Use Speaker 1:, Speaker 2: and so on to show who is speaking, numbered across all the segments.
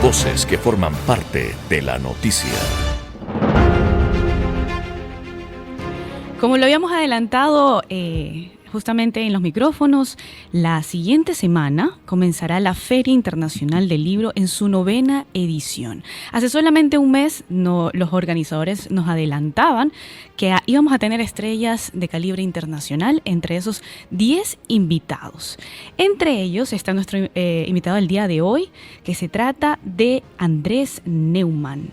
Speaker 1: Voces que forman parte de la noticia.
Speaker 2: Como lo habíamos adelantado justamente en los micrófonos, la siguiente semana comenzará la Feria Internacional del Libro en su 9ª edición. Hace solamente un mes los organizadores nos adelantaban que íbamos a tener estrellas de calibre internacional, entre esos 10 invitados. Entre ellos está nuestro invitado del día de hoy, que se trata de Andrés Neumann,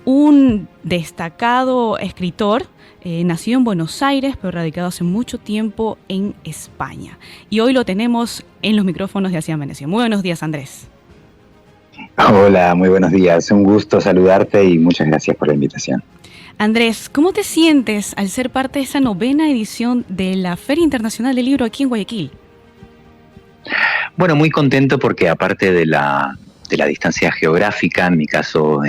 Speaker 2: un destacado escritor. Nacido en Buenos Aires, pero radicado hace mucho tiempo en España. Y hoy lo tenemos en los micrófonos de Así Amaneció. Muy buenos días, Andrés.
Speaker 3: Hola, muy buenos días. Un gusto saludarte y muchas gracias por la invitación.
Speaker 2: Andrés, ¿cómo te sientes al ser parte de esa 9ª edición de la Feria Internacional del Libro aquí en Guayaquil?
Speaker 3: Bueno, muy contento porque aparte de la distancia geográfica, en mi caso...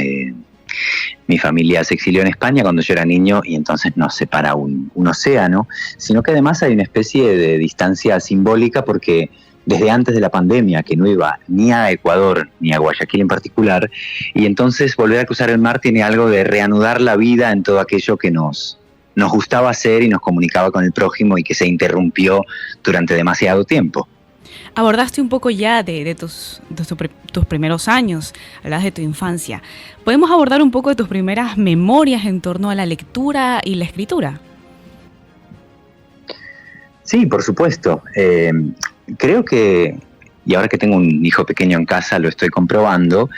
Speaker 3: mi familia se exilió en España cuando yo era niño y entonces nos separa un océano, sino que además hay una especie de distancia simbólica porque desde antes de la pandemia que no iba ni a Ecuador ni a Guayaquil en particular, y entonces volver a cruzar el mar tiene algo de reanudar la vida en todo aquello que nos gustaba hacer y nos comunicaba con el prójimo y que se interrumpió durante demasiado tiempo.
Speaker 2: Abordaste un poco ya de tus primeros años, hablabas de tu infancia. ¿Podemos abordar un poco de tus primeras memorias en torno a la lectura y la escritura?
Speaker 3: Sí, por supuesto. Creo que, y ahora que tengo un hijo pequeño en casa lo estoy comprobando,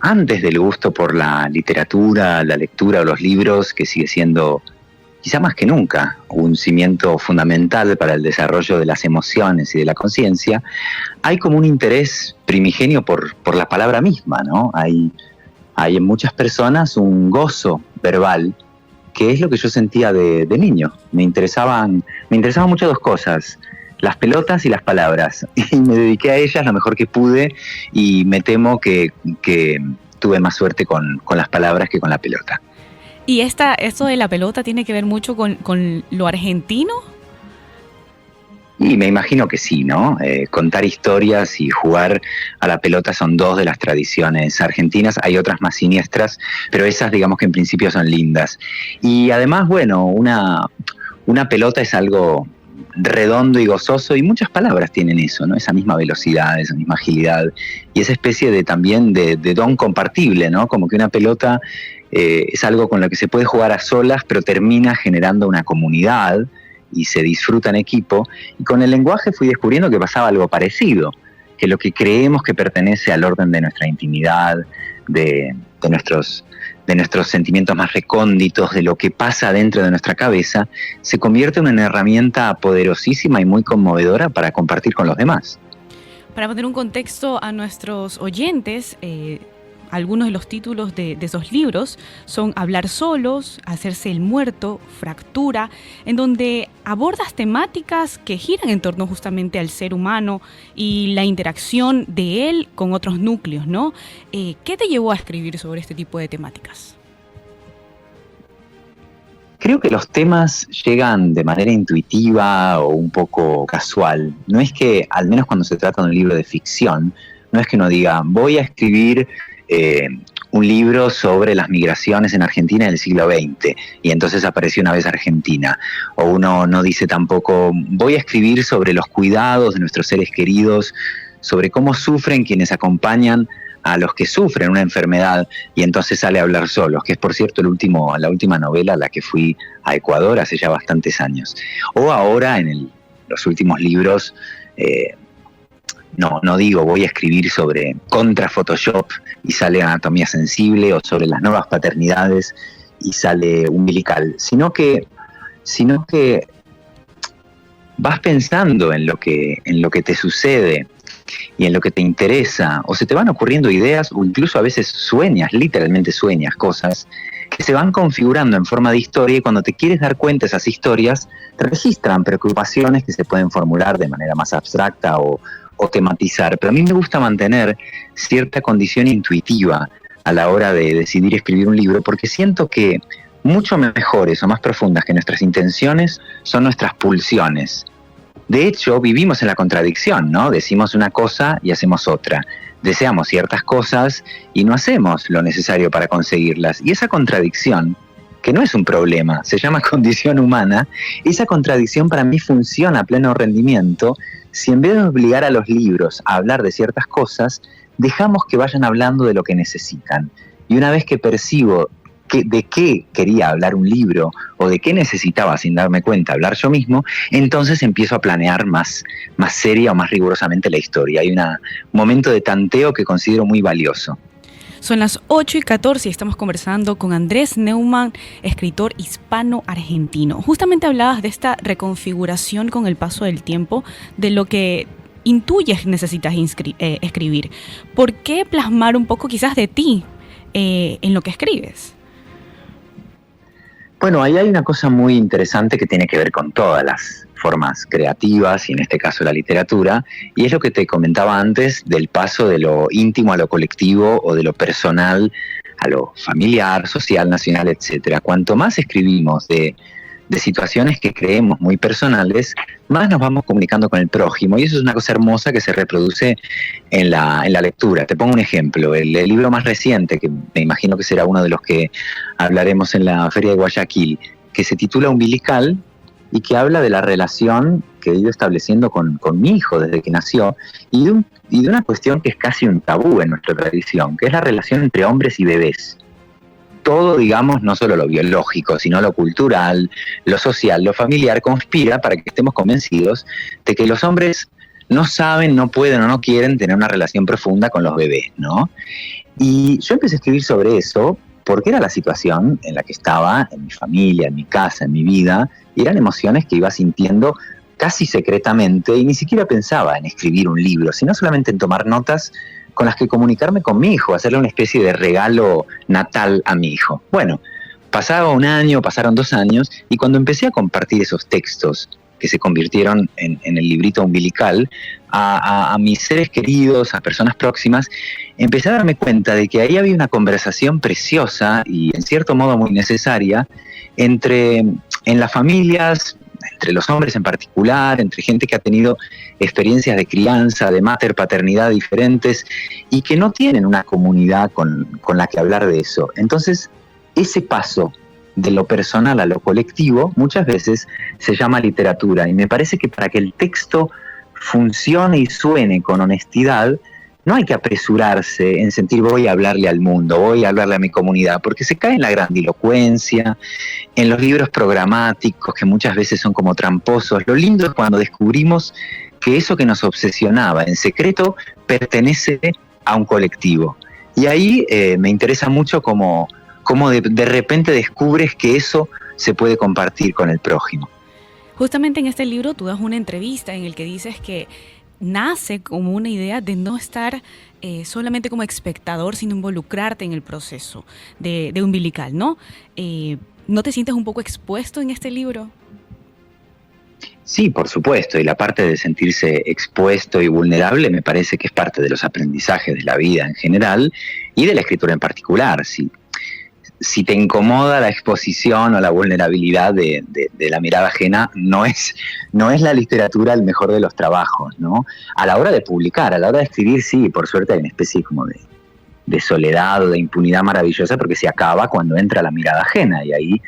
Speaker 3: antes del gusto por la literatura, la lectura o los libros, que sigue siendo... quizá más que nunca, un cimiento fundamental para el desarrollo de las emociones y de la conciencia, hay como un interés primigenio por la palabra misma, ¿no? Hay en muchas personas un gozo verbal, que es lo que yo sentía de niño. Me interesaban mucho dos cosas, las pelotas y las palabras, y me dediqué a ellas lo mejor que pude, y me temo que tuve más suerte con las palabras que con la pelota.
Speaker 2: ¿Y esto de la pelota tiene que ver mucho con lo argentino?
Speaker 3: Y me imagino que sí, ¿no? Contar historias y jugar a la pelota son dos de las tradiciones argentinas. Hay otras más siniestras, pero esas digamos que en principio son lindas. Y además, bueno, una pelota es algo redondo y gozoso, y muchas palabras tienen eso, ¿no? Esa misma velocidad, esa misma agilidad y esa especie de también de don compartible, ¿no? Como que una pelota es algo con lo que se puede jugar a solas, pero termina generando una comunidad y se disfruta en equipo. Y con el lenguaje fui descubriendo que pasaba algo parecido, que lo que creemos que pertenece al orden de nuestra intimidad, de nuestros sentimientos más recónditos, de lo que pasa dentro de nuestra cabeza, se convierte en una herramienta poderosísima y muy conmovedora para compartir con los demás.
Speaker 2: Para poner un contexto a nuestros oyentes, algunos de los títulos de esos libros son Hablar solos, Hacerse el muerto, Fractura, en donde abordas temáticas que giran en torno justamente al ser humano y la interacción de él con otros núcleos, ¿no? ¿Qué te llevó a escribir sobre este tipo de temáticas?
Speaker 3: Creo que los temas llegan de manera intuitiva o un poco casual. No es que, al menos cuando se trata de un libro de ficción, no es que uno diga, voy a escribir un libro sobre las migraciones en Argentina del siglo XX, y entonces apareció una vez Argentina. O uno no dice tampoco, voy a escribir sobre los cuidados de nuestros seres queridos, sobre cómo sufren quienes acompañan a los que sufren una enfermedad, y entonces sale a Hablar solos, que es por cierto la última novela a la que fui a Ecuador hace ya bastantes años. O ahora en los últimos libros, no digo voy a escribir sobre contra Photoshop y sale Anatomía Sensible, o sobre las nuevas paternidades y sale Umbilical, sino que vas pensando en lo que te sucede y en lo que te interesa, o se te van ocurriendo ideas, o incluso a veces literalmente sueñas cosas que se van configurando en forma de historia, y cuando te quieres dar cuenta esas historias te registran preocupaciones que se pueden formular de manera más abstracta o tematizar. Pero a mí me gusta mantener cierta condición intuitiva a la hora de decidir escribir un libro, porque siento que mucho mejores o más profundas que nuestras intenciones son nuestras pulsiones. De hecho, vivimos en la contradicción, ¿no? Decimos una cosa y hacemos otra. deseamos ciertas cosas y no hacemos lo necesario para conseguirlas. Y esa contradicción, que no es un problema, se llama condición humana, esa contradicción para mí funciona a pleno rendimiento si en vez de obligar a los libros a hablar de ciertas cosas, dejamos que vayan hablando de lo que necesitan. Y una vez que percibo de qué quería hablar un libro o de qué necesitaba sin darme cuenta hablar yo mismo, entonces empiezo a planear más seria o más rigurosamente la historia. Hay un momento de tanteo que considero muy valioso.
Speaker 2: Son las 8:14 y estamos conversando con Andrés Neumann, escritor hispano-argentino. Justamente hablabas de esta reconfiguración con el paso del tiempo, de lo que intuyes necesitas escribir. ¿Por qué plasmar un poco quizás de ti en lo que escribes?
Speaker 3: Bueno, ahí hay una cosa muy interesante que tiene que ver con todas las formas creativas, y en este caso la literatura, y es lo que te comentaba antes del paso de lo íntimo a lo colectivo o de lo personal a lo familiar, social, nacional, etcétera. Cuanto más escribimos de situaciones que creemos muy personales, más nos vamos comunicando con el prójimo, y eso es una cosa hermosa que se reproduce en la lectura. Te pongo un ejemplo, el libro más reciente, que me imagino que será uno de los que hablaremos en la Feria de Guayaquil, que se titula Umbilical, y que habla de la relación que he ido estableciendo con mi hijo desde que nació, y de una cuestión que es casi un tabú en nuestra tradición, que es la relación entre hombres y bebés. Todo, digamos, no solo lo biológico, sino lo cultural, lo social, lo familiar, conspira para que estemos convencidos de que los hombres no saben, no pueden o no quieren tener una relación profunda con los bebés, ¿no? Y yo empecé a escribir sobre eso porque era la situación en la que estaba en mi familia, en mi casa, en mi vida, y eran emociones que iba sintiendo casi secretamente, y ni siquiera pensaba en escribir un libro, sino solamente en tomar notas con las que comunicarme con mi hijo, hacerle una especie de regalo natal a mi hijo. Bueno, pasaba un año, pasaron 2 años, y cuando empecé a compartir esos textos que se convirtieron en el librito umbilical a mis seres queridos, a personas próximas, empecé a darme cuenta de que ahí había una conversación preciosa y en cierto modo muy necesaria en las familias, entre los hombres en particular, entre gente que ha tenido experiencias de crianza, de paternidad diferentes, y que no tienen una comunidad con la que hablar de eso. Entonces, ese paso de lo personal a lo colectivo muchas veces se llama literatura, y me parece que para que el texto funcione y suene con honestidad, no hay que apresurarse en sentir voy a hablarle al mundo, voy a hablarle a mi comunidad, porque se cae en la grandilocuencia, en los libros programáticos que muchas veces son como tramposos. Lo lindo es cuando descubrimos que eso que nos obsesionaba en secreto pertenece a un colectivo. Y ahí me interesa mucho cómo de repente descubres que eso se puede compartir con el prójimo.
Speaker 2: Justamente en este libro tú das una entrevista en el que dices que nace como una idea de no estar solamente como espectador, sino involucrarte en el proceso de Umbilical, ¿no? ¿No te sientes un poco expuesto en este libro?
Speaker 3: Sí, por supuesto, y la parte de sentirse expuesto y vulnerable me parece que es parte de los aprendizajes de la vida en general y de la escritura en particular. Si te incomoda la exposición o la vulnerabilidad de la mirada ajena, no es la literatura el mejor de los trabajos, ¿no? A la hora de publicar, a la hora de escribir, sí, por suerte hay una especie como de soledad o de impunidad maravillosa, porque se acaba cuando entra la mirada ajena, y ahí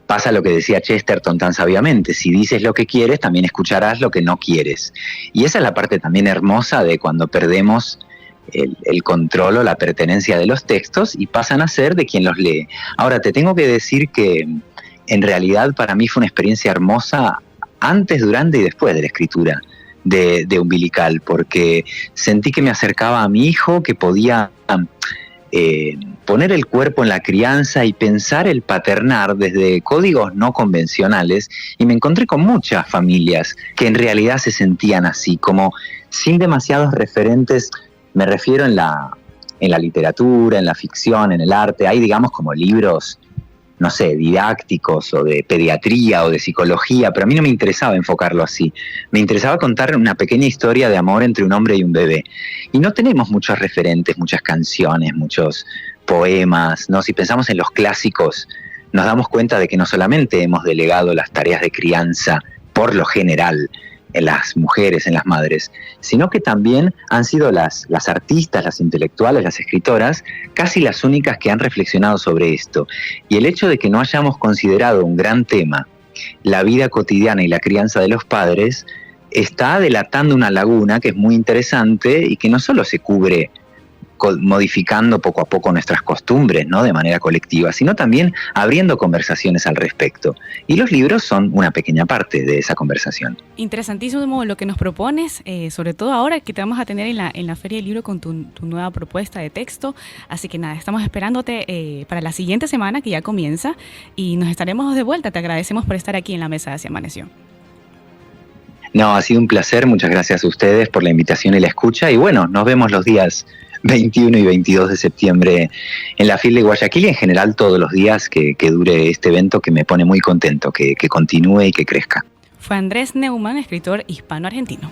Speaker 3: pasa lo que decía Chesterton tan sabiamente: si dices lo que quieres, también escucharás lo que no quieres. Y esa es la parte también hermosa de cuando perdemos el control o la pertenencia de los textos y pasan a ser de quien los lee. Ahora, te tengo que decir que en realidad para mí fue una experiencia hermosa antes, durante y después de la escritura de Umbilical, porque sentí que me acercaba a mi hijo, que podía poner el cuerpo en la crianza y pensar el paternar desde códigos no convencionales, y me encontré con muchas familias que en realidad se sentían así, como sin demasiados referentes. Me refiero en la literatura, en la ficción, en el arte. Hay, digamos, como libros, no sé, didácticos o de pediatría o de psicología, pero a mí no me interesaba enfocarlo así. Me interesaba contar una pequeña historia de amor entre un hombre y un bebé. Y no tenemos muchos referentes, muchas canciones, muchos poemas, ¿no? Si pensamos en los clásicos, nos damos cuenta de que no solamente hemos delegado las tareas de crianza, por lo general, las mujeres, en las madres, sino que también han sido las artistas, las intelectuales, las escritoras, casi las únicas que han reflexionado sobre esto. Y el hecho de que no hayamos considerado un gran tema, la vida cotidiana y la crianza de los padres, está delatando una laguna que es muy interesante y que no solo se cubre modificando poco a poco nuestras costumbres, ¿no?, de manera colectiva, sino también abriendo conversaciones al respecto. Y los libros son una pequeña parte de esa conversación.
Speaker 2: Interesantísimo lo que nos propones, sobre todo ahora que te vamos a tener en la Feria del Libro con tu nueva propuesta de texto. Así que nada, estamos esperándote para la siguiente semana que ya comienza y nos estaremos de vuelta. Te agradecemos por estar aquí en la mesa de Así Amaneció.
Speaker 3: No, ha sido un placer. Muchas gracias a ustedes por la invitación y la escucha. Y bueno, nos vemos los días 21 y 22 de septiembre en la FIL de Guayaquil y en general todos los días que dure este evento, que me pone muy contento, que continúe y que crezca.
Speaker 2: Fue Andrés Neumann, escritor hispano-argentino.